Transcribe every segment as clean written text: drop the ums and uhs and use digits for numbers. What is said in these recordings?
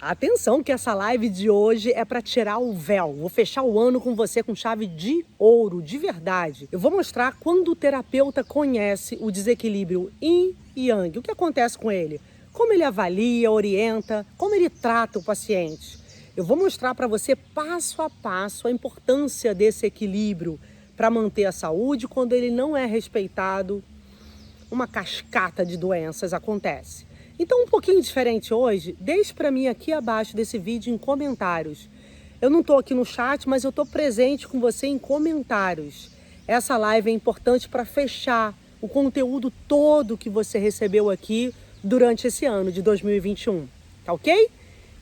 Atenção que essa live de hoje é para tirar o véu. Vou fechar o ano com você com chave de ouro, de verdade. Eu vou mostrar quando o terapeuta conhece o desequilíbrio yin e yang. O que acontece com ele? Como ele avalia, orienta, como ele trata o paciente. Eu vou mostrar para você passo a passo a importância desse equilíbrio para manter a saúde quando ele não é respeitado. Uma cascata de doenças acontece. Então, um pouquinho diferente hoje, deixe para mim aqui abaixo desse vídeo em comentários. Eu não estou aqui no chat, mas eu estou presente com você em comentários. Essa live é importante para fechar o conteúdo todo que você recebeu aqui durante esse ano de 2021. Tá ok?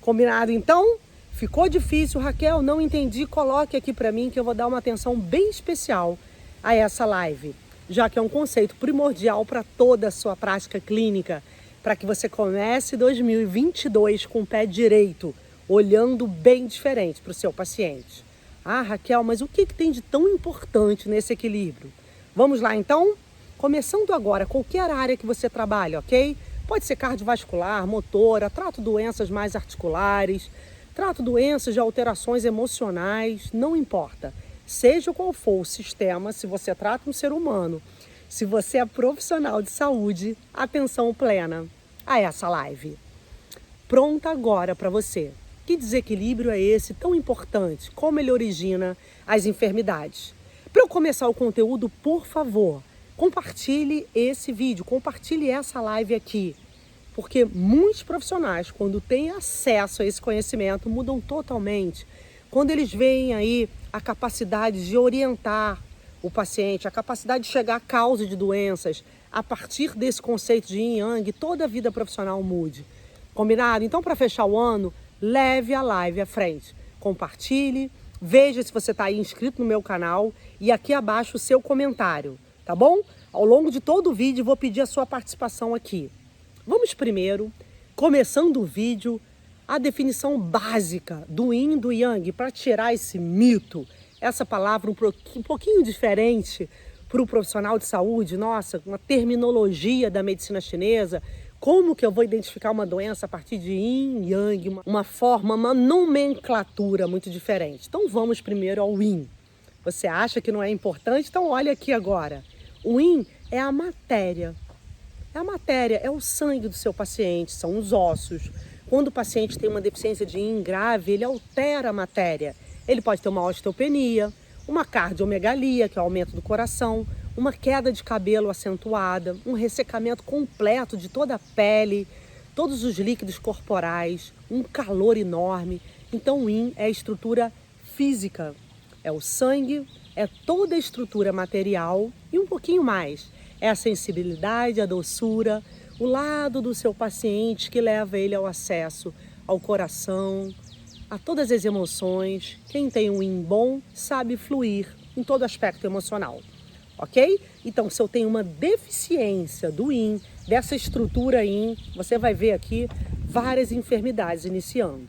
Combinado então? Ficou difícil, Raquel? Não entendi? Coloque aqui para mim que eu vou dar uma atenção bem especial a essa live, já que é um conceito primordial para toda a sua prática clínica, para que você comece 2022 com o pé direito, olhando bem diferente para o seu paciente. Ah, Raquel, mas o que tem de tão importante nesse equilíbrio? Vamos lá então? Começando agora, qualquer área que você trabalha, ok? Pode ser cardiovascular, motora, trato doenças mais articulares, trato doenças de alterações emocionais, não importa. Seja qual for o sistema, se você trata um ser humano, se você é profissional de saúde, atenção plena a essa live. Pronta agora para você. Que desequilíbrio é esse tão importante? Como ele origina as enfermidades? Para eu começar o conteúdo, por favor, compartilhe esse vídeo, compartilhe essa live aqui. Porque muitos profissionais, quando têm acesso a esse conhecimento, mudam totalmente. Quando eles veem aí a capacidade de orientar o paciente, a capacidade de chegar à causa de doenças, a partir desse conceito de yin e yang, toda a vida profissional mude. Combinado? Então, para fechar o ano, leve a live à frente. Compartilhe, veja se você está aí inscrito no meu canal e aqui abaixo o seu comentário, tá bom? Ao longo de todo o vídeo, vou pedir a sua participação aqui. Vamos primeiro, começando o vídeo, a definição básica do yin e do yang, para tirar esse mito, essa palavra um pouquinho diferente para o profissional de saúde, nossa, uma terminologia da medicina chinesa, como que eu vou identificar uma doença a partir de yin, yang, uma forma, uma nomenclatura muito diferente. Então vamos primeiro ao yin. Você acha que não é importante? Então olha aqui agora. O yin é a matéria. É a matéria, é o sangue do seu paciente, são os ossos. Quando o paciente tem uma deficiência de yin grave, ele altera a matéria. Ele pode ter uma osteopenia, uma cardiomegalia, que é o aumento do coração, uma queda de cabelo acentuada, um ressecamento completo de toda a pele, todos os líquidos corporais, um calor enorme. Então o yin é a estrutura física, é o sangue, é toda a estrutura material e um pouquinho mais. É a sensibilidade, a doçura, o lado do seu paciente que leva ele ao acesso ao coração, a todas as emoções. Quem tem um yin bom sabe fluir em todo aspecto emocional, ok? Então, se eu tenho uma deficiência do yin, dessa estrutura yin, você vai ver aqui várias enfermidades iniciando.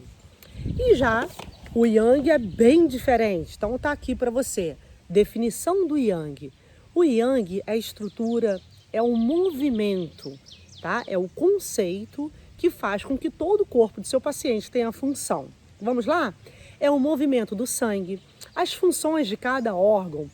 E já o yang é bem diferente, então tá aqui para você. Definição do yang. O yang é a estrutura, é o movimento, tá? É o conceito que faz com que todo o corpo do seu paciente tenha função. Vamos lá? É o movimento do sangue. As funções de cada órgão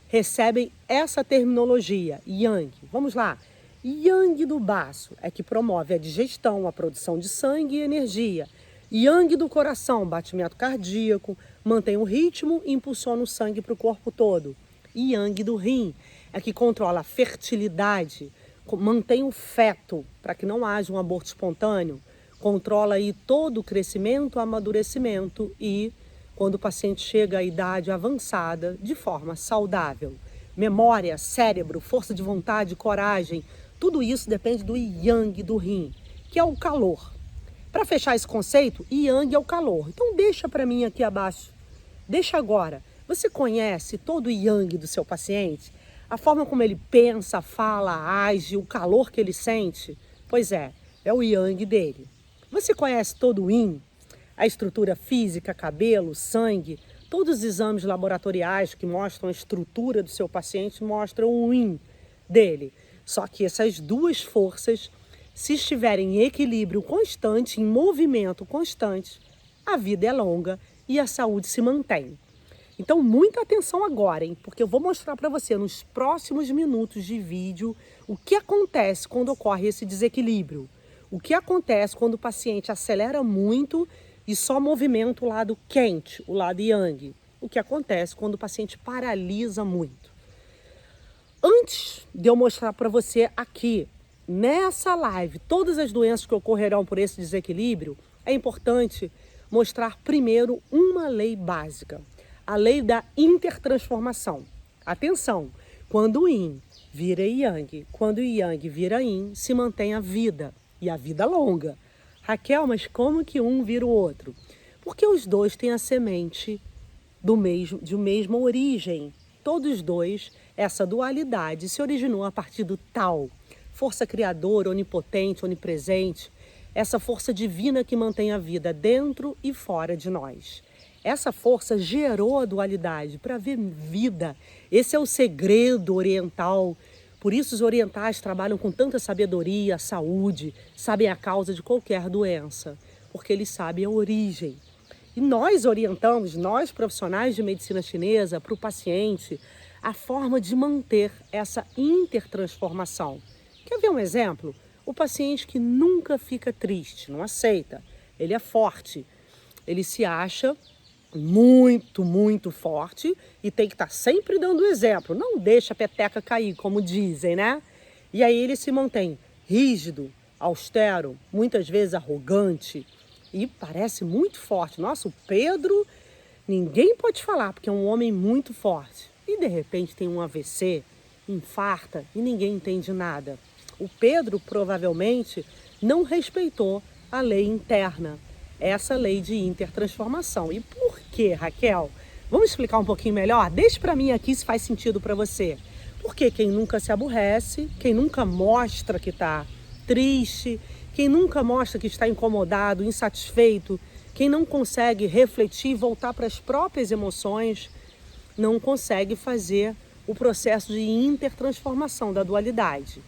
recebem essa terminologia, yang. Vamos lá? Yang do baço é que promove a digestão, a produção de sangue e energia. Yang do coração, batimento cardíaco, mantém o ritmo e impulsiona o sangue para o corpo todo. Yang do rim é que controla a fertilidade, mantém o feto para que não haja um aborto espontâneo, controla aí todo o crescimento, amadurecimento e, quando o paciente chega à idade avançada, de forma saudável. Memória, cérebro, força de vontade, coragem, tudo isso depende do yang do rim, que é o calor. Para fechar esse conceito, yang é o calor. Então deixa para mim aqui abaixo, deixa agora. Você conhece todo o yang do seu paciente? A forma como ele pensa, fala, age, o calor que ele sente? Pois é o yang dele. Você conhece todo o yin? A estrutura física, cabelo, sangue, todos os exames laboratoriais que mostram a estrutura do seu paciente mostram o yin dele. Só que essas duas forças Se estiver em equilíbrio constante, em movimento constante, a vida é longa e a saúde se mantém. Então, muita atenção agora, hein? Porque eu vou mostrar para você nos próximos minutos de vídeo o que acontece quando ocorre esse desequilíbrio. O que acontece quando o paciente acelera muito e só movimenta o lado quente, o lado yang. O que acontece quando o paciente paralisa muito. Antes de eu mostrar para você aqui, nessa live, todas as doenças que ocorrerão por esse desequilíbrio, é importante mostrar primeiro uma lei básica, a lei da intertransformação. Atenção, quando o yin vira yang, quando o yang vira yin, se mantém a vida, e a vida longa. Raquel, mas como que um vira o outro? Porque os dois têm a semente de mesma origem. Todos dois, essa dualidade se originou a partir do Tao, força criadora, onipotente, onipresente, essa força divina que mantém a vida dentro e fora de nós. Essa força gerou a dualidade para ver vida. Esse é o segredo oriental. Por isso os orientais trabalham com tanta sabedoria, saúde, sabem a causa de qualquer doença, porque eles sabem a origem. E nós orientamos, nós profissionais de medicina chinesa, para o paciente, a forma de manter essa intertransformação. Quer ver um exemplo? O paciente que nunca fica triste, não aceita, ele é forte, ele se acha muito, muito forte e tem que estar sempre dando exemplo, não deixa a peteca cair, como dizem, né? E aí ele se mantém rígido, austero, muitas vezes arrogante e parece muito forte. Nossa, o Pedro, ninguém pode falar porque é um homem muito forte. E de repente tem um AVC, infarta e ninguém entende nada. O Pedro provavelmente não respeitou a lei interna, essa lei de intertransformação. E por quê, Raquel? Vamos explicar um pouquinho melhor? Deixa para mim aqui se faz sentido para você. Porque quem nunca se aborrece, quem nunca mostra que está triste, quem nunca mostra que está incomodado, insatisfeito, quem não consegue refletir e voltar para as próprias emoções, não consegue fazer o processo de intertransformação da dualidade.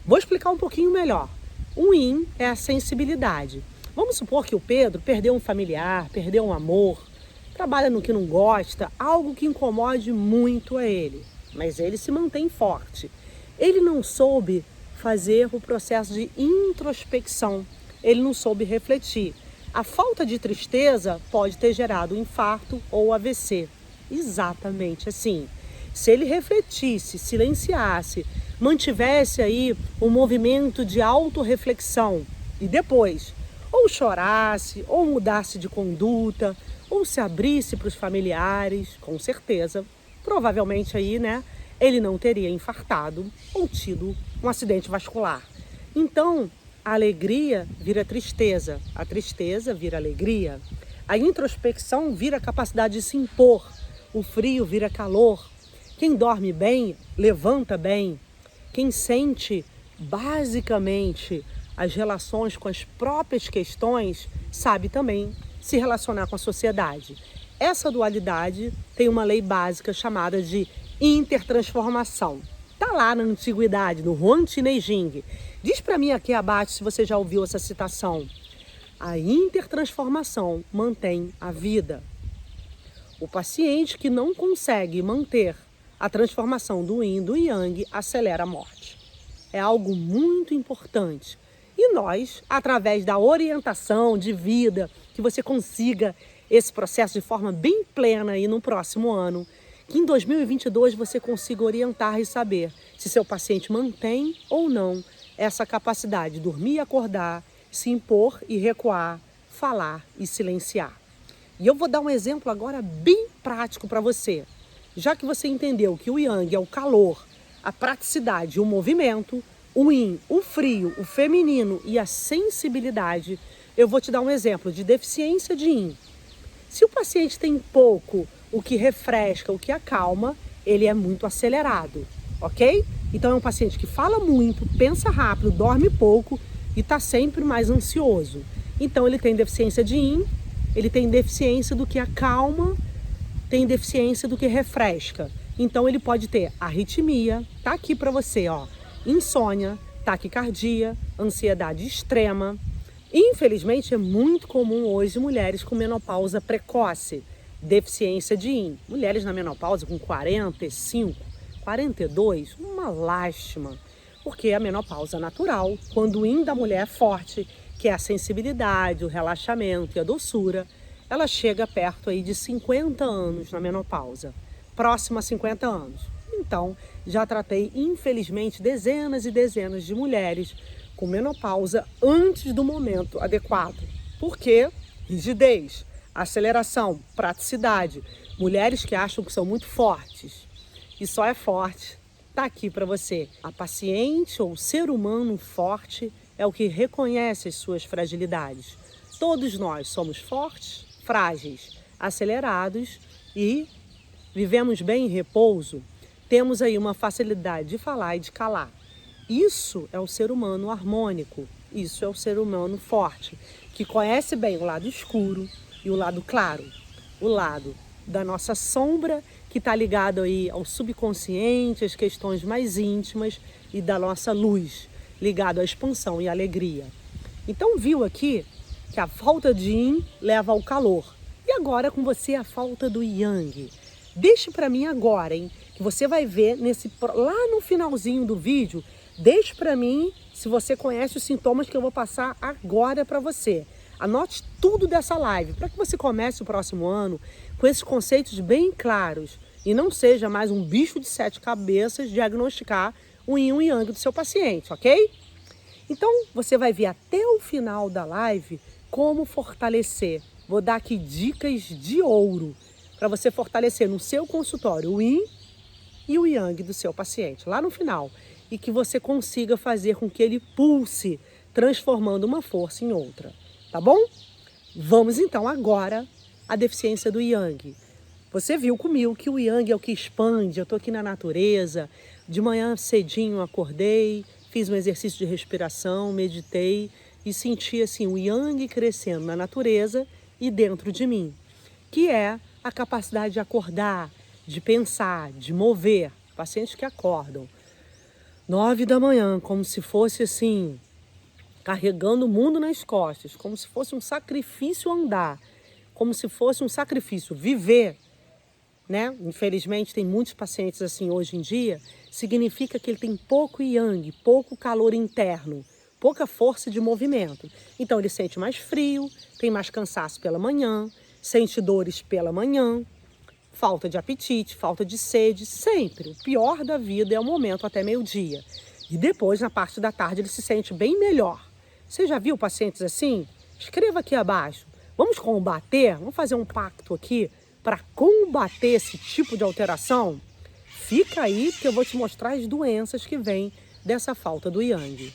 Vou explicar um pouquinho melhor. O yin é a sensibilidade. Vamos supor que o Pedro perdeu um familiar, perdeu um amor, trabalha no que não gosta, algo que incomode muito a ele. Mas ele se mantém forte. Ele não soube fazer o processo de introspecção. Ele não soube refletir. A falta de tristeza pode ter gerado um infarto ou AVC. Exatamente assim. Se ele refletisse, silenciasse, mantivesse aí um movimento de autorreflexão e depois ou chorasse, ou mudasse de conduta, ou se abrisse para os familiares, com certeza, provavelmente aí, né, ele não teria infartado ou tido um acidente vascular. Então, a alegria vira tristeza, a tristeza vira alegria, a introspecção vira capacidade de se impor, o frio vira calor. Quem dorme bem, levanta bem. Quem sente, basicamente, as relações com as próprias questões, sabe também se relacionar com a sociedade. Essa dualidade tem uma lei básica chamada de intertransformação. Está lá na antiguidade, no Huang Neijing. Diz para mim aqui abaixo se você já ouviu essa citação. A intertransformação mantém a vida. O paciente que não consegue manter a transformação do yin e do yang acelera a morte. É algo muito importante. E nós, através da orientação de vida, que você consiga esse processo de forma bem plena aí no próximo ano, que em 2022 você consiga orientar e saber se seu paciente mantém ou não essa capacidade de dormir e acordar, se impor e recuar, falar e silenciar. E eu vou dar um exemplo agora bem prático para você. Já que você entendeu que o yang é o calor, a praticidade, o movimento, o yin, o frio, o feminino e a sensibilidade, eu vou te dar um exemplo de deficiência de yin. Se o paciente tem pouco, o que refresca, o que acalma, ele é muito acelerado, ok? Então é um paciente que fala muito, pensa rápido, dorme pouco e está sempre mais ansioso. Então ele tem deficiência de yin, ele tem deficiência do que acalma, tem deficiência do que refresca. Então ele pode ter arritmia, tá aqui para você, ó, insônia, taquicardia, ansiedade extrema. Infelizmente, é muito comum hoje mulheres com menopausa precoce, deficiência de Yin. Mulheres na menopausa com 45, 42, uma lástima. Porque é a menopausa natural, quando o Yin da mulher é forte, que é a sensibilidade, o relaxamento e a doçura, ela chega perto aí de 50 anos na menopausa, próximo a 50 anos. Então, já tratei, infelizmente, dezenas e dezenas de mulheres com menopausa antes do momento adequado. Por quê? Rigidez, aceleração, praticidade. Mulheres que acham que são muito fortes e só é forte, tá aqui para você. A paciente ou ser humano forte é o que reconhece as suas fragilidades. Todos nós somos fortes, frágeis, acelerados e vivemos bem em repouso. Temos aí uma facilidade de falar e de calar. Isso é o ser humano harmônico, isso é o ser humano forte, que conhece bem o lado escuro e o lado claro, o lado da nossa sombra, que está ligado aí ao subconsciente, às questões mais íntimas, e da nossa luz, ligado à expansão e à alegria. Então viu aqui que a falta de Yin leva ao calor. E agora com você a falta do Yang. Deixe para mim agora, hein? Que você vai ver lá no finalzinho do vídeo. Deixe para mim se você conhece os sintomas que eu vou passar agora para você. Anote tudo dessa live para que você comece o próximo ano com esses conceitos bem claros e não seja mais um bicho de 7 cabeças diagnosticar o Yin e o Yang do seu paciente, ok? Então você vai ver até o final da live como fortalecer. Vou dar aqui dicas de ouro para você fortalecer no seu consultório o Yin e o Yang do seu paciente, lá no final. E que você consiga fazer com que ele pulse, transformando uma força em outra. Tá bom? Vamos então agora à deficiência do Yang. Você viu comigo que o Yang é o que expande. Eu estou aqui na natureza. De manhã cedinho acordei, fiz um exercício de respiração, meditei e senti assim o Yang crescendo na natureza e dentro de mim. Que é a capacidade de acordar, de pensar, de mover. Pacientes que acordam 9 da manhã, como se fosse assim, carregando o mundo nas costas, como se fosse um sacrifício andar, como se fosse um sacrifício viver, né? Infelizmente tem muitos pacientes assim hoje em dia, significa que ele tem pouco Yang, pouco calor interno, pouca força de movimento. Então ele sente mais frio, tem mais cansaço pela manhã, sente dores pela manhã, falta de apetite, falta de sede, sempre. O pior da vida é o momento até meio-dia. E depois, na parte da tarde, ele se sente bem melhor. Você já viu pacientes assim? Escreva aqui abaixo. Vamos combater? Vamos fazer um pacto aqui para combater esse tipo de alteração? Fica aí que eu vou te mostrar as doenças que vêm dessa falta do Yang.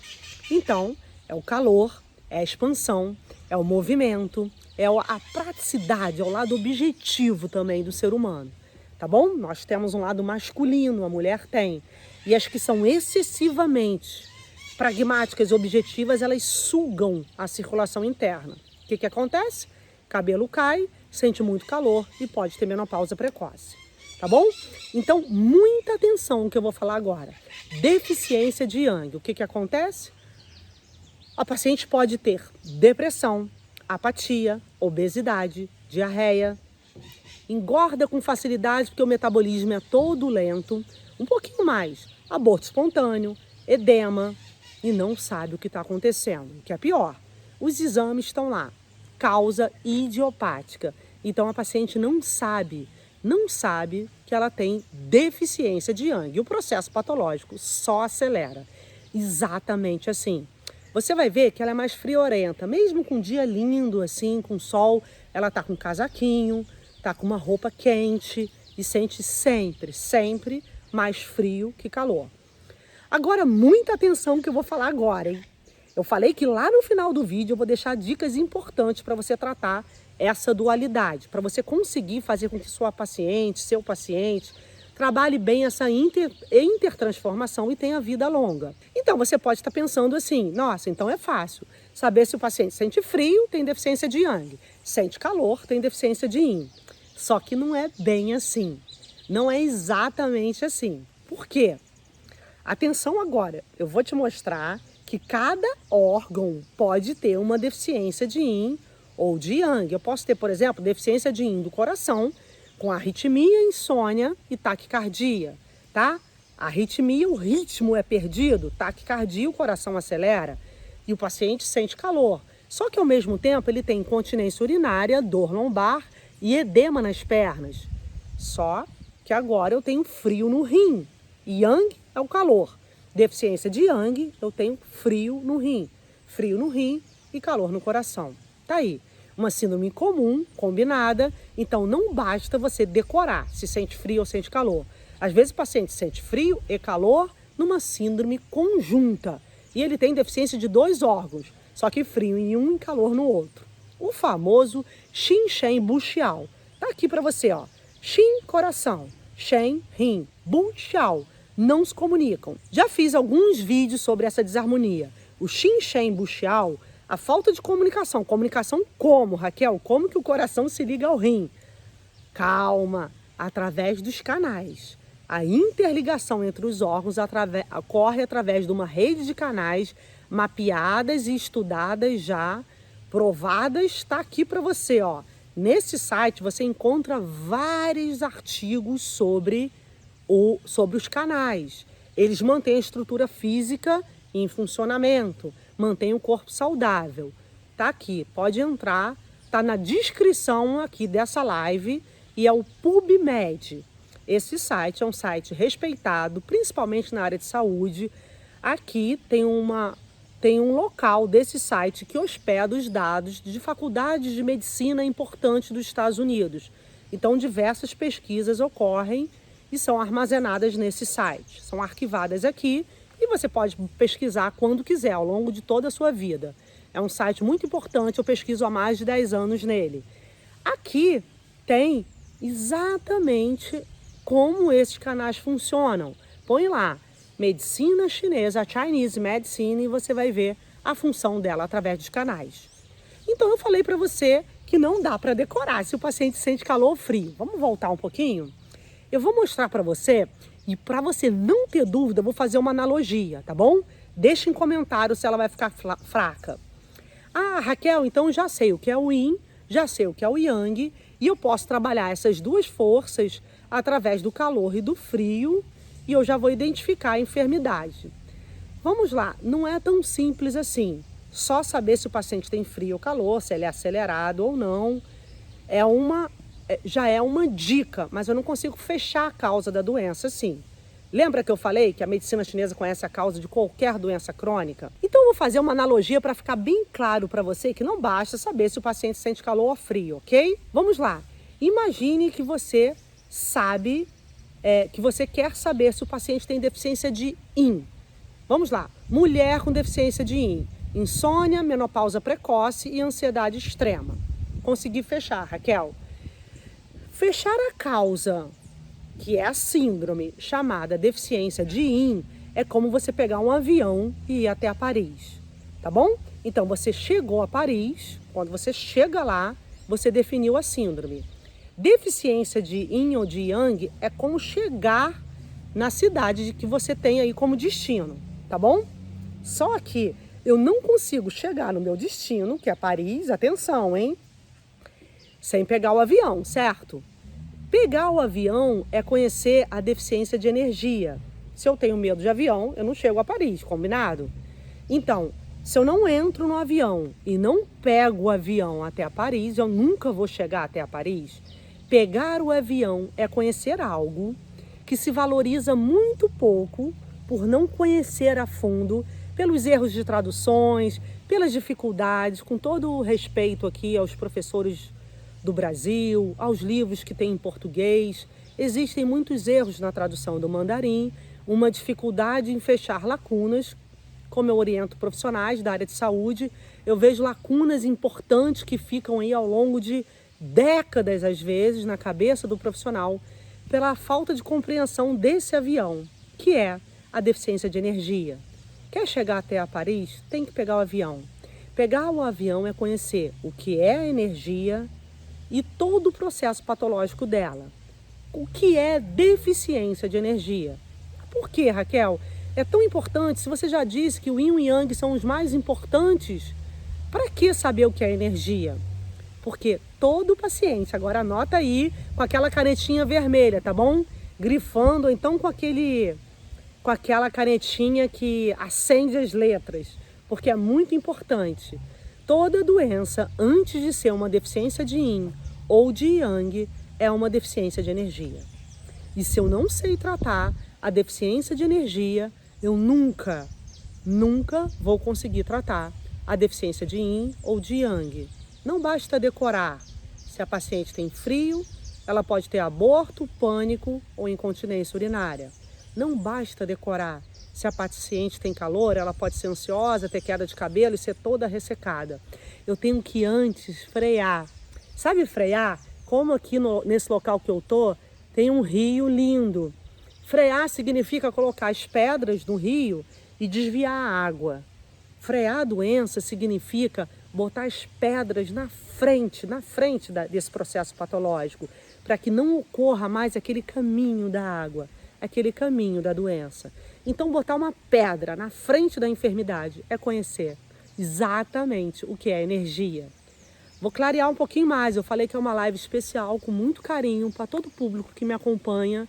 Então, é o calor, é a expansão, é o movimento, é a praticidade, é o lado objetivo também do ser humano, tá bom? Nós temos um lado masculino, a mulher tem. E as que são excessivamente pragmáticas e objetivas, elas sugam a circulação interna. O que acontece? Cabelo cai, sente muito calor e pode ter menopausa precoce, tá bom? Então, muita atenção no que eu vou falar agora. Deficiência de Yang. O que acontece? A paciente pode ter depressão, apatia, obesidade, diarreia, engorda com facilidade porque o metabolismo é todo lento, um pouquinho mais, aborto espontâneo, edema e não sabe o que está acontecendo. O que é pior, os exames estão lá, causa idiopática. Então a paciente não sabe que ela tem deficiência de Yang. E o processo patológico só acelera. Exatamente assim. Você vai ver que ela é mais friorenta, mesmo com um dia lindo, assim, com sol, ela tá com um casaquinho, tá com uma roupa quente e sente sempre mais frio que calor. Agora, muita atenção que eu vou falar agora, hein? Eu falei que lá no final do vídeo eu vou deixar dicas importantes para você tratar essa dualidade, para você conseguir fazer com que sua paciente, seu paciente, trabalhe bem essa intertransformação e tenha vida longa. Então você pode estar pensando assim, nossa, então é fácil saber se o paciente sente frio, tem deficiência de Yang, sente calor, tem deficiência de Yin. Só que não é bem assim, não é exatamente assim. Por quê? Atenção agora, eu vou te mostrar que cada órgão pode ter uma deficiência de yin ou de yang. Eu posso ter, por exemplo, deficiência de yin do coração, com arritmia, insônia e taquicardia, tá? A arritmia, o ritmo é perdido, taquicardia, o coração acelera e o paciente sente calor. Só que ao mesmo tempo ele tem incontinência urinária, dor lombar e edema nas pernas. Só que agora eu tenho frio no rim. Yang é o calor. Deficiência de yang, eu tenho frio no rim. Frio no rim e calor no coração. Tá aí. Uma síndrome comum, combinada. Então não basta você decorar se sente frio ou sente calor. Às vezes o paciente sente frio e calor numa síndrome conjunta. E ele tem deficiência de 2 órgãos, só que frio em um e calor no outro. O famoso Yin Shen Bu Xiao. Tá aqui para você, ó. Xin, coração. Shen, rim. Bu Xiao. Não se comunicam. Já fiz alguns vídeos sobre essa desarmonia. O Yin Shen Bu Xiao, a falta de comunicação. Comunicação como, Raquel? Como que o coração se liga ao rim? Calma, através dos canais. A interligação entre os órgãos ocorre através de uma rede de canais mapeadas e estudadas já, provadas, está aqui para você, ó. Nesse site você encontra vários artigos sobre os canais. Eles mantêm a estrutura física em funcionamento, mantêm o corpo saudável. Tá aqui, pode entrar, tá na descrição aqui dessa live e é o PubMed. Esse site é um site respeitado, principalmente na área de saúde. Aqui tem um local desse site que hospeda os dados de faculdades de medicina importantes dos Estados Unidos. Então, diversas pesquisas ocorrem e são armazenadas nesse site. São arquivadas aqui e você pode pesquisar quando quiser, ao longo de toda a sua vida. É um site muito importante, eu pesquiso há mais de 10 anos nele. Aqui tem exatamente como esses canais funcionam. Põe lá, medicina chinesa, Chinese Medicine, e você vai ver a função dela através dos canais. Então eu falei para você que não dá para decorar se o paciente sente calor ou frio. Vamos voltar um pouquinho? Eu vou mostrar para você, e para você não ter dúvida, eu vou fazer uma analogia, tá bom? Deixa em comentário se ela vai ficar fraca. Ah, Raquel, então já sei o que é o Yin, já sei o que é o Yang, e eu posso trabalhar essas duas forças através do calor e do frio, e eu já vou identificar a enfermidade. Vamos lá, não é tão simples assim. Só saber se o paciente tem frio ou calor, se ele é acelerado ou não, já é uma dica, mas eu não consigo fechar a causa da doença assim. Lembra que eu falei que a medicina chinesa conhece a causa de qualquer doença crônica? Então eu vou fazer uma analogia para ficar bem claro para você que não basta saber se o paciente sente calor ou frio, ok? Vamos lá. Imagine que você sabe, que você quer saber se o paciente tem deficiência de Yin. Vamos lá. Mulher com deficiência de Yin. Insônia, menopausa precoce e ansiedade extrema. Consegui fechar, Raquel. Fechar a causa, que é a síndrome chamada deficiência de Yin, é como você pegar um avião e ir até a Paris, tá bom? Então você chegou a Paris, quando você chega lá, você definiu a síndrome. Deficiência de Yin ou de Yang é como chegar na cidade que você tem aí como destino, tá bom? Só que eu não consigo chegar no meu destino, que é Paris, atenção, hein? Sem pegar o avião, certo? Pegar o avião é conhecer a deficiência de energia. Se eu tenho medo de avião, eu não chego a Paris, combinado? Então, se eu não entro no avião e não pego o avião até a Paris, eu nunca vou chegar até a Paris. Pegar o avião é conhecer algo que se valoriza muito pouco por não conhecer a fundo, pelos erros de traduções, pelas dificuldades, com todo o respeito aqui aos professores do Brasil, aos livros que tem em português. Existem muitos erros na tradução do mandarim, uma dificuldade em fechar lacunas. Como eu oriento profissionais da área de saúde, eu vejo lacunas importantes que ficam aí ao longo de décadas, às vezes, na cabeça do profissional, pela falta de compreensão desse avião, que é a deficiência de energia. Quer chegar até a Paris? Tem que pegar o avião. Pegar o avião é conhecer o que é a energia e todo o processo patológico dela. O que é deficiência de energia? Por quê, Raquel? É tão importante, se você já disse que o yin e o yang são os mais importantes, para que saber o que é energia? Porque todo paciente, agora anota aí com aquela canetinha vermelha, tá bom? Grifando, ou então com aquela canetinha que acende as letras, porque é muito importante. Toda doença, antes de ser uma deficiência de yin ou de yang, é uma deficiência de energia. E se eu não sei tratar a deficiência de energia, eu nunca vou conseguir tratar a deficiência de yin ou de yang. Não basta decorar. Se a paciente tem frio, ela pode ter aborto, pânico ou incontinência urinária. Não basta decorar. Se a paciente tem calor, ela pode ser ansiosa, ter queda de cabelo e ser toda ressecada. Eu tenho que antes frear. Sabe frear? Como aqui nesse local que eu tô, tem um rio lindo. Frear significa colocar as pedras no rio e desviar a água. Frear a doença significa botar as pedras na frente desse processo patológico, para que não ocorra mais aquele caminho da água, aquele caminho da doença. Então, botar uma pedra na frente da enfermidade é conhecer exatamente o que é energia. Vou clarear um pouquinho mais. Eu falei que é uma live especial, com muito carinho, para todo o público que me acompanha,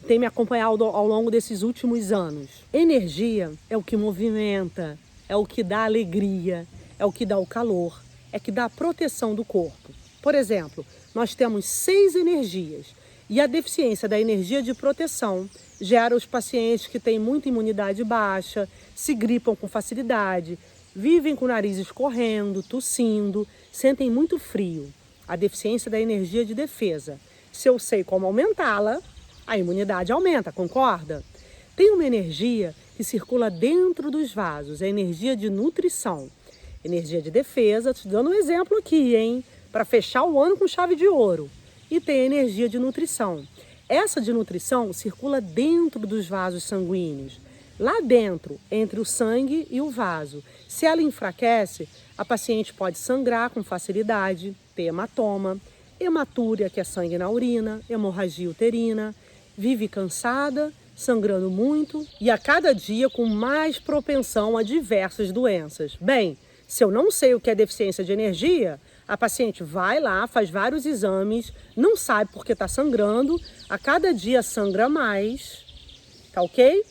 tem me acompanhado ao longo desses últimos anos. Energia é o que movimenta, é o que dá alegria, é o que dá o calor, é o que dá a proteção do corpo. Por exemplo, nós temos 6 energias e a deficiência da energia de proteção gera os pacientes que têm muita imunidade baixa, se gripam com facilidade, vivem com o nariz escorrendo, tossindo, sentem muito frio. A deficiência da energia de defesa. Se eu sei como aumentá-la, a imunidade aumenta, concorda? Tem uma energia que circula dentro dos vasos, a energia de nutrição. Energia de defesa, te dando um exemplo aqui, hein? Para fechar o ano com chave de ouro. E tem a energia de nutrição. Essa de nutrição circula dentro dos vasos sanguíneos. Lá dentro, entre o sangue e o vaso. Se ela enfraquece, a paciente pode sangrar com facilidade, ter hematoma, hematúria, que é sangue na urina, hemorragia uterina, vive cansada, sangrando muito e a cada dia com mais propensão a diversas doenças. Bem, se eu não sei o que é deficiência de energia, a paciente vai lá, faz vários exames, não sabe porque está sangrando, a cada dia sangra mais, tá ok?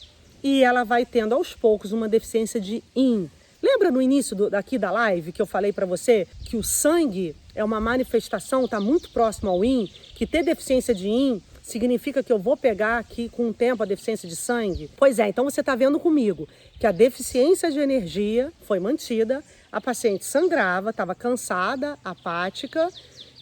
E ela vai tendo aos poucos uma deficiência de yin. Lembra no início daqui da live que eu falei para você que o sangue é uma manifestação, está muito próximo ao yin, que ter deficiência de yin significa que eu vou pegar aqui com o tempo a deficiência de sangue? Pois é, então você está vendo comigo que a deficiência de energia foi mantida, a paciente sangrava, estava cansada, apática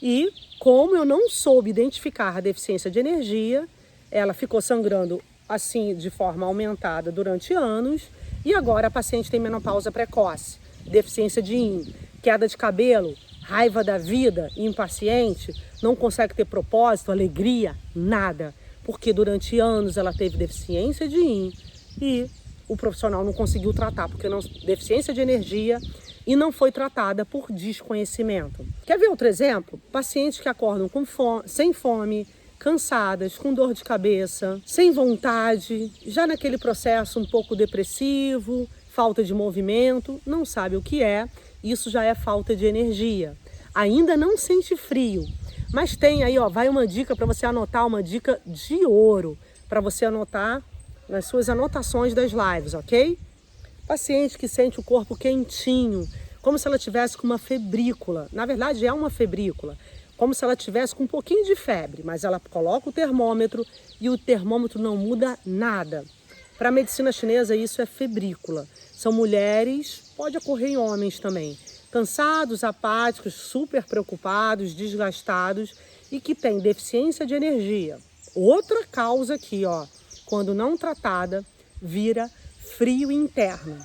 e como eu não soube identificar a deficiência de energia, ela ficou sangrando assim de forma aumentada durante anos e agora a paciente tem menopausa precoce, deficiência de yin, queda de cabelo, raiva da vida, impaciente, não consegue ter propósito, alegria, nada. Porque durante anos ela teve deficiência de yin e o profissional não conseguiu tratar, porque não deficiência de energia e não foi tratada por desconhecimento. Quer ver outro exemplo? Pacientes que acordam com sem fome, cansadas, com dor de cabeça, sem vontade, já naquele processo um pouco depressivo, falta de movimento, não sabe o que é, isso já é falta de energia. Ainda não sente frio, mas tem aí, ó, vai uma dica para você anotar, uma dica de ouro, para você anotar nas suas anotações das lives, ok? Paciente que sente o corpo quentinho, como se ela tivesse com uma febrícula, na verdade é uma febrícula, como se ela tivesse com um pouquinho de febre, mas ela coloca o termômetro e o termômetro não muda nada. Para a medicina chinesa isso é febrícula. São mulheres, pode ocorrer em homens também, cansados, apáticos, super preocupados, desgastados e que têm deficiência de energia. Outra causa aqui, ó, quando não tratada, vira frio interno.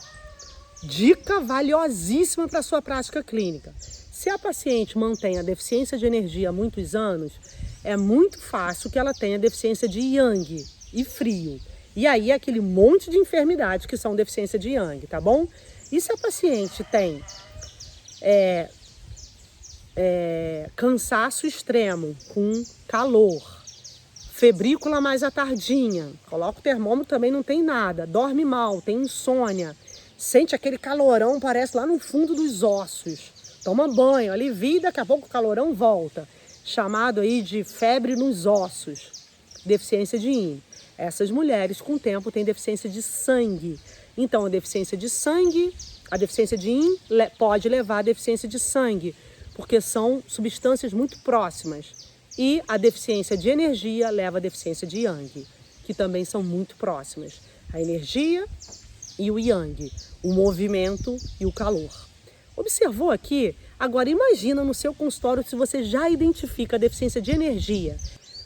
Dica valiosíssima para a sua prática clínica. Se a paciente mantém a deficiência de energia há muitos anos, é muito fácil que ela tenha deficiência de yang e frio. E aí é aquele monte de enfermidades que são deficiência de yang, tá bom? E se a paciente tem cansaço extremo com calor, febrícula mais à tardinha, coloca o termômetro, também não tem nada, dorme mal, tem insônia, sente aquele calorão, parece lá no fundo dos ossos, toma banho, alivia e daqui a pouco o calorão volta, chamado aí de febre nos ossos, deficiência de Yin. Essas mulheres com o tempo têm deficiência de sangue, então a deficiência de sangue, a deficiência de Yin pode levar à deficiência de sangue, porque são substâncias muito próximas. E a deficiência de energia leva à deficiência de Yang, que também são muito próximas. A energia e o Yang, o movimento e o calor. Observou aqui? Agora imagina no seu consultório se você já identifica a deficiência de energia.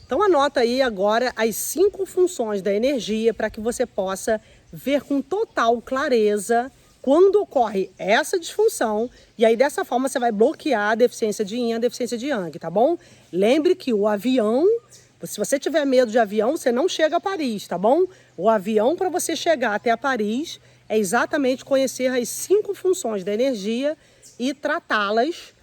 Então anota aí agora as 5 funções da energia para que você possa ver com total clareza quando ocorre essa disfunção, e aí dessa forma você vai bloquear a deficiência de Yin e a deficiência de Yang, tá bom? Lembre que o avião, se você tiver medo de avião, você não chega a Paris, tá bom? O avião para você chegar até a Paris é exatamente conhecer as 5 funções da energia e tratá-las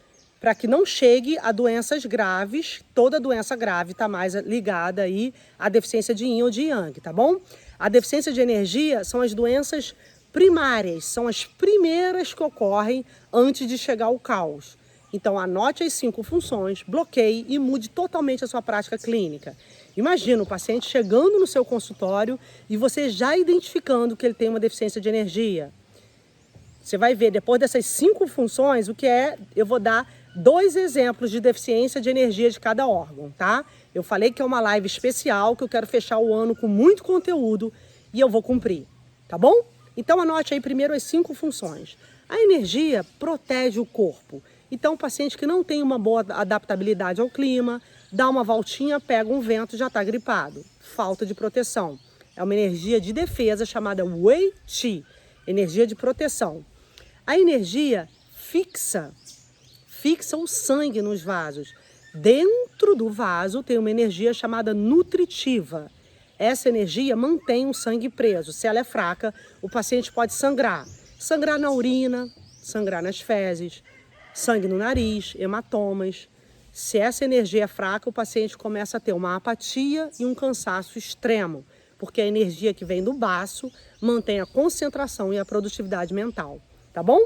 para que não chegue a doenças graves. Toda doença grave está mais ligada aí à deficiência de Yin ou de Yang, tá bom? A deficiência de energia são as doenças primárias, são as primeiras que ocorrem antes de chegar ao caos. Então anote as 5 funções, bloqueie e mude totalmente a sua prática clínica. Imagina o paciente chegando no seu consultório e você já identificando que ele tem uma deficiência de energia. Você vai ver depois dessas 5 funções o que é. Eu vou dar 2 exemplos de deficiência de energia de cada órgão, tá? Eu falei que é uma live especial, que eu quero fechar o ano com muito conteúdo e eu vou cumprir, tá bom? Então anote aí primeiro as 5 funções. A energia protege o corpo. Então o paciente que não tem uma boa adaptabilidade ao clima, dá uma voltinha, pega um vento e já está gripado. Falta de proteção. É uma energia de defesa chamada Wei Qi, energia de proteção. A energia fixa o sangue nos vasos. Dentro do vaso tem uma energia chamada nutritiva. Essa energia mantém o sangue preso. Se ela é fraca, o paciente pode sangrar. Sangrar na urina, sangrar nas fezes, sangue no nariz, hematomas. Se essa energia é fraca, o paciente começa a ter uma apatia e um cansaço extremo, porque a energia que vem do baço mantém a concentração e a produtividade mental, tá bom?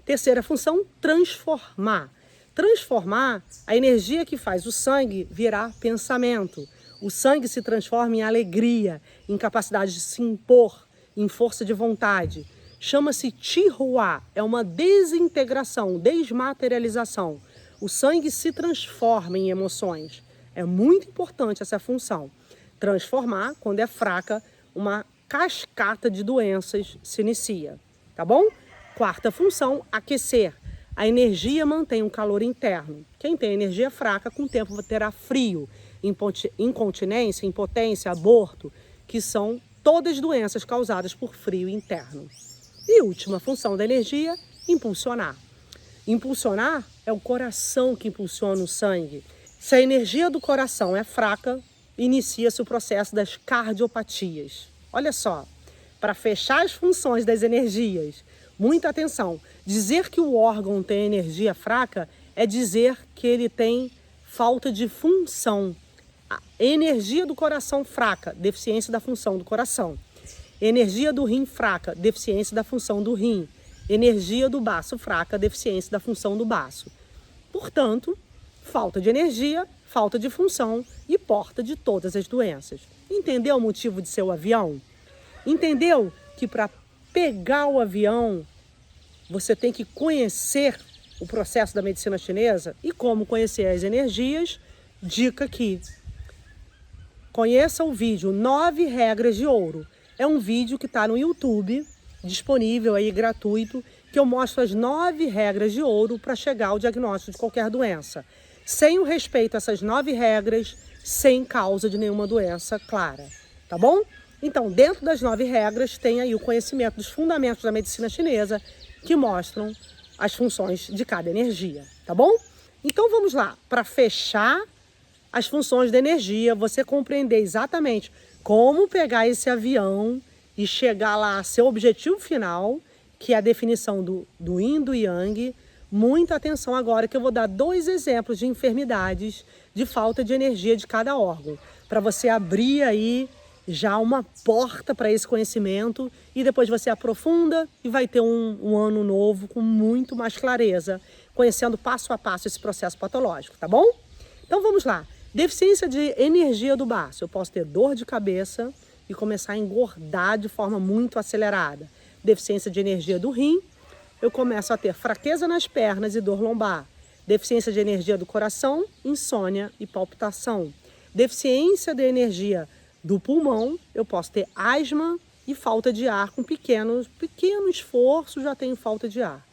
Terceira função, transformar. Transformar a energia que faz o sangue virar pensamento. O sangue se transforma em alegria, em capacidade de se impor, em força de vontade. Chama-se Qihua, é uma desintegração, desmaterialização. O sangue se transforma em emoções. É muito importante essa função. Transformar, quando é fraca, uma cascata de doenças se inicia, tá bom? Quarta função, aquecer. A energia mantém um calor interno. Quem tem energia fraca, com o tempo terá frio, incontinência, impotência, aborto, que são todas doenças causadas por frio interno. E última função da energia, impulsionar. Impulsionar é o coração que impulsiona o sangue. Se a energia do coração é fraca, inicia-se o processo das cardiopatias. Olha só, para fechar as funções das energias, muita atenção. Dizer que o órgão tem energia fraca é dizer que ele tem falta de função. A energia do coração fraca, deficiência da função do coração. Energia do rim fraca, deficiência da função do rim. Energia do baço fraca, deficiência da função do baço. Portanto, falta de energia, falta de função e porta de todas as doenças. Entendeu o motivo de ser o avião? Entendeu que para pegar o avião, você tem que conhecer o processo da medicina chinesa e como conhecer as energias? Dica aqui. Conheça o vídeo 9 regras de ouro. É um vídeo que está no YouTube, disponível aí gratuito, que eu mostro as 9 regras de ouro para chegar ao diagnóstico de qualquer doença. Sem o respeito a essas 9 regras, sem causa de nenhuma doença clara, tá bom? Então, dentro das 9 regras, tem aí o conhecimento dos fundamentos da medicina chinesa, que mostram as funções de cada energia, tá bom? Então, vamos lá, para fechar as funções da energia, você compreender exatamente como pegar esse avião e chegar lá a seu objetivo final, que é a definição do Yin, do Yang, Muita atenção agora que eu vou dar 2 exemplos de enfermidades de falta de energia de cada órgão, para você abrir aí já uma porta para esse conhecimento e depois você aprofunda e vai ter um ano novo com muito mais clareza, conhecendo passo a passo esse processo patológico, tá bom? Então vamos lá. Deficiência de energia do baço. Eu posso ter dor de cabeça e começar a engordar de forma muito acelerada. Deficiência de energia do rim. Eu começo a ter fraqueza nas pernas e dor lombar. Deficiência de energia do coração, insônia e palpitação. Deficiência de energia do pulmão, eu posso ter asma e falta de ar com pequeno esforço, já tenho falta de ar.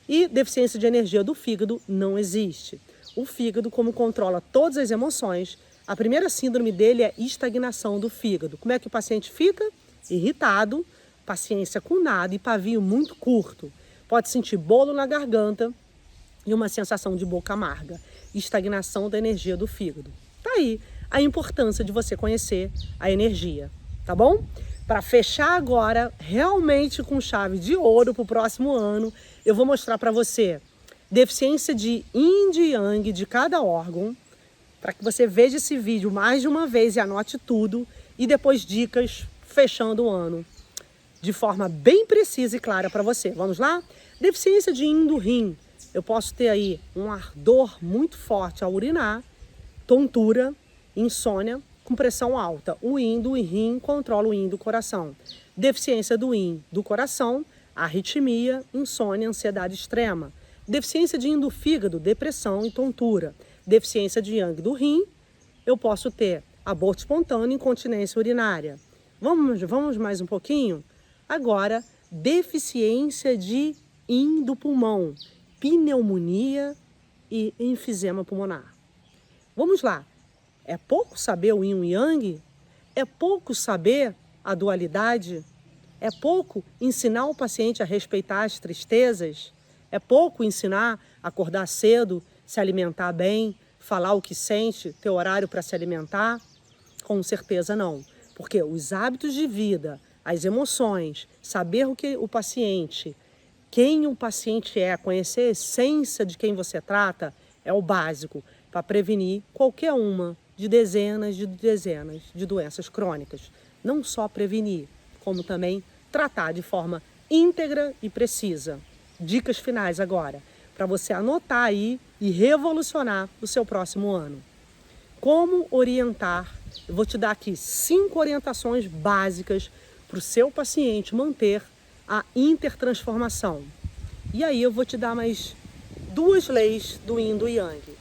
E deficiência de energia do fígado não existe. O fígado, como controla todas as emoções, a primeira síndrome dele é estagnação do fígado. Como é que o paciente fica? Irritado, paciência com nada e pavio muito curto. Pode sentir bolo na garganta e uma sensação de boca amarga. Estagnação da energia do fígado. Tá aí a importância de você conhecer a energia, tá bom? Para fechar agora, realmente com chave de ouro para o próximo ano, eu vou mostrar para você deficiência de Yin e Yang de cada órgão, para que você veja esse vídeo mais de uma vez e anote tudo, e depois dicas fechando o ano de forma bem precisa e clara para você. Vamos lá? Deficiência de Yin do rim. Eu posso ter aí um ardor muito forte ao urinar, tontura, insônia, com pressão alta. O Yin do rim controla o Yin do coração. Deficiência do Yin do coração, arritmia, insônia, ansiedade extrema. Deficiência de Yin do fígado, depressão e tontura. Deficiência de Yang do rim, eu posso ter aborto espontâneo e incontinência urinária. Vamos mais um pouquinho? Agora, deficiência de Yin do pulmão, pneumonia e enfisema pulmonar. Vamos lá. É pouco saber o Yin e Yang? É pouco saber a dualidade? É pouco ensinar o paciente a respeitar as tristezas? É pouco ensinar a acordar cedo, se alimentar bem, falar o que sente, ter horário para se alimentar? Com certeza não. Porque os hábitos de vida, as emoções, saber o que o paciente, quem o paciente é, conhecer a essência de quem você trata, é o básico para prevenir qualquer uma de dezenas de doenças crônicas. Não só prevenir, como também tratar de forma íntegra e precisa. Dicas finais agora, para você anotar aí e revolucionar o seu próximo ano. Como orientar? Eu vou te dar aqui 5 orientações básicas para o seu paciente manter a intertransformação. E aí eu vou te dar mais 2 leis do Yin e do Yang.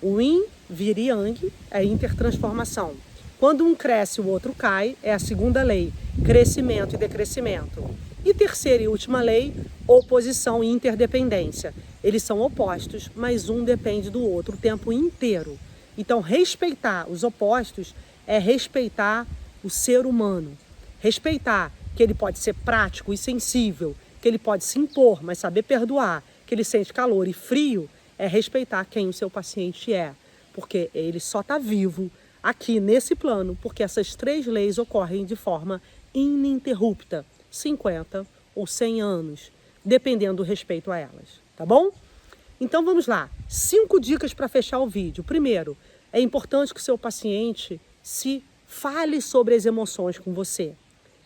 O Yin vira Yang, é intertransformação. Quando um cresce, o outro cai, é a segunda lei, crescimento e decrescimento. E terceira e última lei, oposição e interdependência. Eles são opostos, mas um depende do outro o tempo inteiro. Então, respeitar os opostos é respeitar o ser humano. Respeitar que ele pode ser prático e sensível, que ele pode se impor, mas saber perdoar, que ele sente calor e frio, é respeitar quem o seu paciente é. Porque ele só está vivo aqui nesse plano, porque essas 3 leis ocorrem de forma ininterrupta, 50 ou 100 anos, dependendo do respeito a elas, tá bom? Então vamos lá, 5 dicas para fechar o vídeo. Primeiro, é importante que o seu paciente se fale sobre as emoções com você.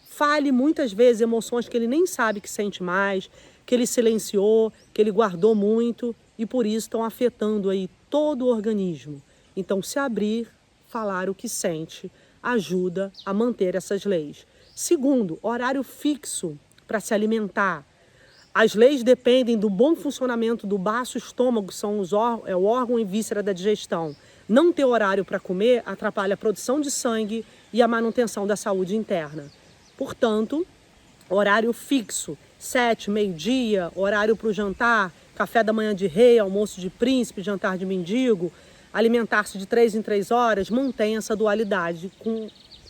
Fale muitas vezes emoções que ele nem sabe que sente mais, que ele silenciou, que ele guardou muito e por isso estão afetando aí todo o organismo. Então, se abrir, falar o que sente, ajuda a manter essas leis. Segundo, horário fixo para se alimentar. As leis dependem do bom funcionamento do baço, estômago, é o órgão e víscera da digestão. Não ter horário para comer atrapalha a produção de sangue e a manutenção da saúde interna. Portanto, horário fixo, 7, meio-dia, horário para o jantar, café da manhã de rei, almoço de príncipe, jantar de mendigo, alimentar-se de 3 em 3 horas, mantém essa dualidade com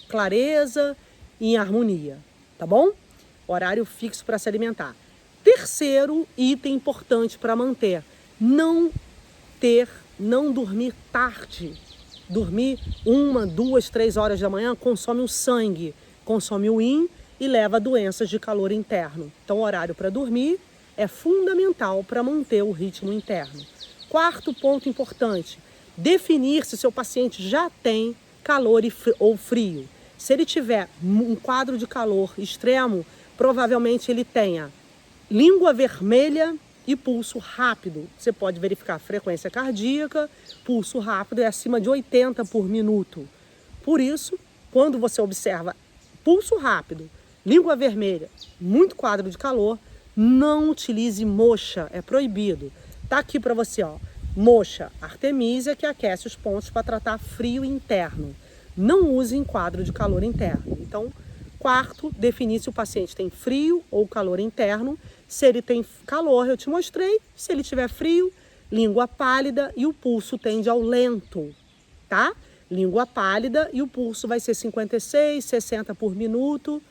clareza e em harmonia, tá bom? Horário fixo para se alimentar. Terceiro item importante para manter, não dormir tarde. Dormir 1, 2, 3 horas da manhã consome o sangue, consome o Yin e leva a doenças de calor interno. Então, horário para dormir é fundamental para manter o ritmo interno. Quarto ponto importante, definir se seu paciente já tem calor ou frio. Se ele tiver um quadro de calor extremo, provavelmente ele tenha língua vermelha e pulso rápido. Você pode verificar a frequência cardíaca, pulso rápido é acima de 80 por minuto. Por isso, quando você observa pulso rápido, língua vermelha, muito quadro de calor, não utilize moxa, é proibido. Tá aqui para você, ó, moxa artemisia, que aquece os pontos para tratar frio interno. Não use em quadro de calor interno. Então, quarto, definir se o paciente tem frio ou calor interno. Se ele tem calor, eu te mostrei. Se ele tiver frio, língua pálida e o pulso tende ao lento, tá? Língua pálida e o pulso vai ser 56, 60 por minuto.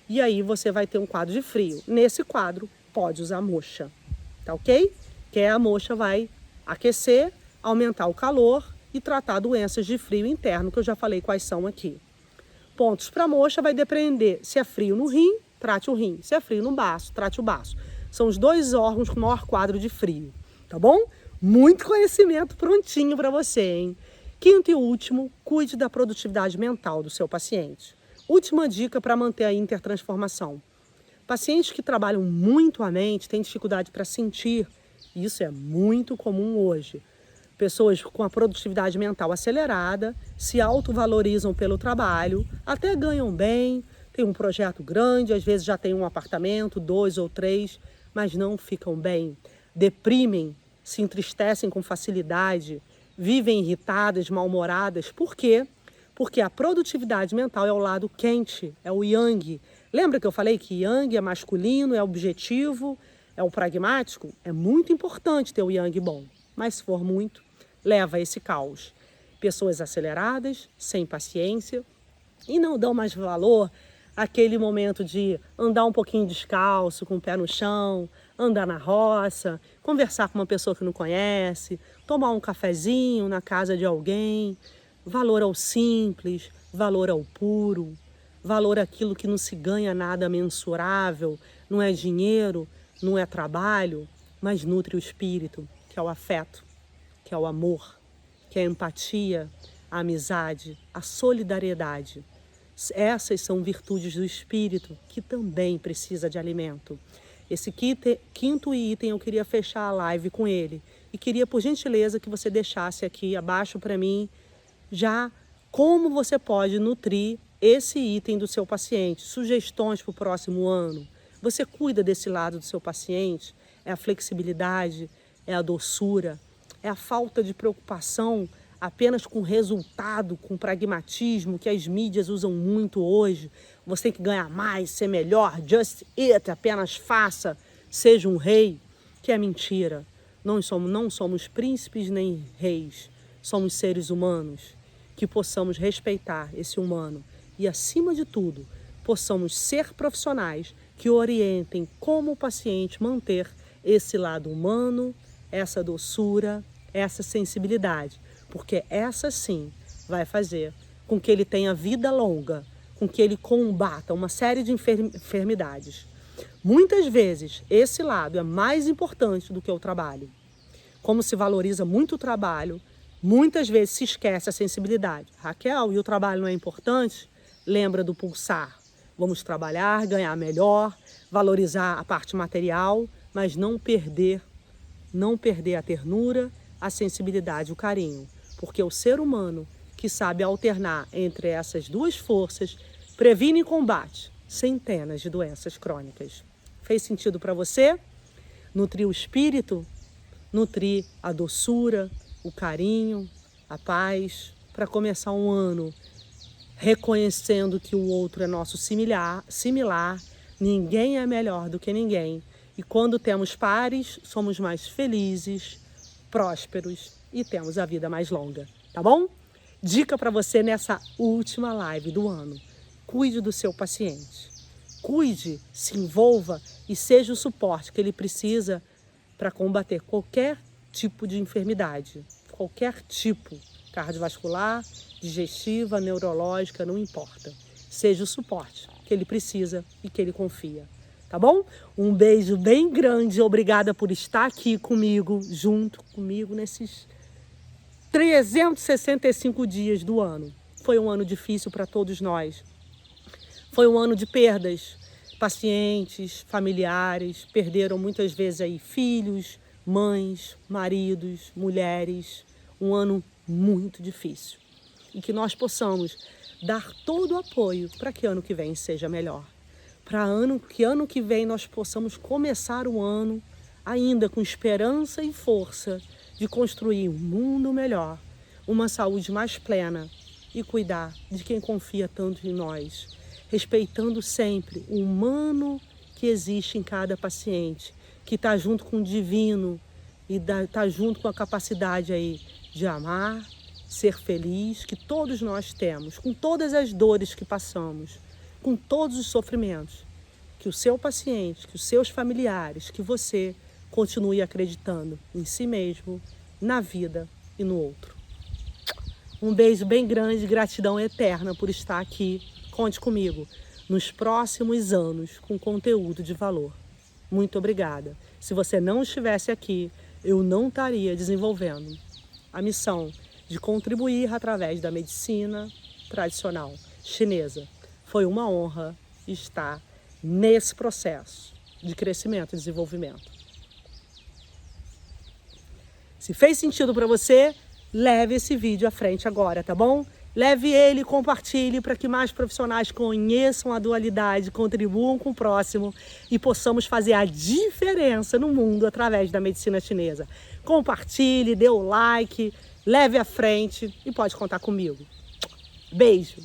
E aí você vai ter um quadro de frio. Nesse quadro, pode usar moxa, tá ok? Que a moxa vai aquecer, aumentar o calor e tratar doenças de frio interno, que eu já falei quais são aqui. Pontos para moxa vai depender se é frio no rim, trate o rim. Se é frio no baço, trate o baço. São os dois órgãos com maior quadro de frio, tá bom? Muito conhecimento prontinho para você, hein? Quinto e último, cuide da produtividade mental do seu paciente. Última dica para manter a intertransformação. Pacientes que trabalham muito a mente têm dificuldade para sentir. Isso é muito comum hoje. Pessoas com a produtividade mental acelerada se autovalorizam pelo trabalho, até ganham bem, tem um projeto grande, às vezes já tem um apartamento, 2 ou 3, mas não ficam bem. Deprimem, se entristecem com facilidade, vivem irritadas, mal-humoradas. Por quê? Porque a produtividade mental é o lado quente, é o yang. Lembra que eu falei que yang é masculino, é objetivo, é o pragmático? É muito importante ter o yang bom, mas se for muito, leva a esse caos. Pessoas aceleradas, sem paciência e não dão mais valor àquele momento de andar um pouquinho descalço, com o pé no chão, andar na roça, conversar com uma pessoa que não conhece, tomar um cafezinho na casa de alguém. Valor ao simples, valor ao puro, valor àquilo que não se ganha nada mensurável, não é dinheiro, não é trabalho, mas nutre o espírito, que é o afeto, que é o amor, que é a empatia, a amizade, a solidariedade. Essas são virtudes do espírito que também precisa de alimento. Esse quinto item eu queria fechar a live com ele e queria, por gentileza, que você deixasse aqui abaixo para mim já como você pode nutrir esse item do seu paciente, sugestões para o próximo ano. Você cuida desse lado do seu paciente? É a flexibilidade, é a doçura, é a falta de preocupação apenas com resultado, com pragmatismo, que as mídias usam muito hoje. Você tem que ganhar mais, ser melhor, just it, apenas faça, seja um rei, que é mentira. Não somos príncipes nem reis, somos seres humanos, que possamos respeitar esse humano e, acima de tudo, possamos ser profissionais que orientem como o paciente manter esse lado humano, essa doçura, essa sensibilidade, porque essa sim vai fazer com que ele tenha vida longa, com que ele combata uma série de enfermidades. Muitas vezes esse lado é mais importante do que o trabalho. Como se valoriza muito o trabalho, muitas vezes se esquece a sensibilidade. Raquel, e o trabalho não é importante? Lembra do pulsar. Vamos trabalhar, ganhar melhor, valorizar a parte material, mas não perder a ternura, a sensibilidade, o carinho. Porque o ser humano que sabe alternar entre essas duas forças previne e combate centenas de doenças crônicas. Fez sentido para você? Nutrir o espírito, nutrir a doçura, o carinho, a paz, para começar um ano reconhecendo que o outro é nosso similar, ninguém é melhor do que ninguém. E quando temos pares, somos mais felizes, prósperos e temos a vida mais longa, tá bom? Dica para você nessa última live do ano. Cuide do seu paciente. Cuide, se envolva e seja o suporte que ele precisa para combater qualquer tipo de enfermidade, qualquer tipo, cardiovascular, digestiva, neurológica, não importa. Seja o suporte que ele precisa e que ele confia. tá bom? Um beijo bem grande, obrigada por estar aqui comigo, junto comigo nesses 365 dias do ano. Foi um ano difícil para todos nós. Foi um ano de perdas. Pacientes, familiares, perderam muitas vezes aí filhos, mães, maridos, mulheres. Um ano muito difícil. E que nós possamos dar todo o apoio para que ano que vem seja melhor. Para ano que vem nós possamos começar o ano ainda com esperança e força de construir um mundo melhor, uma saúde mais plena e cuidar de quem confia tanto em nós, respeitando sempre o humano que existe em cada paciente, que está junto com o divino e está junto com a capacidade aí de amar, ser feliz, que todos nós temos, com todas as dores que passamos, com todos os sofrimentos, que o seu paciente, que os seus familiares, que você continue acreditando em si mesmo, na vida e no outro. Um beijo bem grande, gratidão eterna por estar aqui. Conte comigo nos próximos anos com conteúdo de valor. Muito obrigada. Se você não estivesse aqui, eu não estaria desenvolvendo a missão de contribuir através da medicina tradicional chinesa. Foi uma honra estar nesse processo de crescimento e desenvolvimento. Se fez sentido para você, leve esse vídeo à frente agora, tá bom? Leve ele e compartilhe para que mais profissionais conheçam a dualidade, contribuam com o próximo e possamos fazer a diferença no mundo através da medicina chinesa. Compartilhe, dê o like, leve à frente e pode contar comigo. Beijo!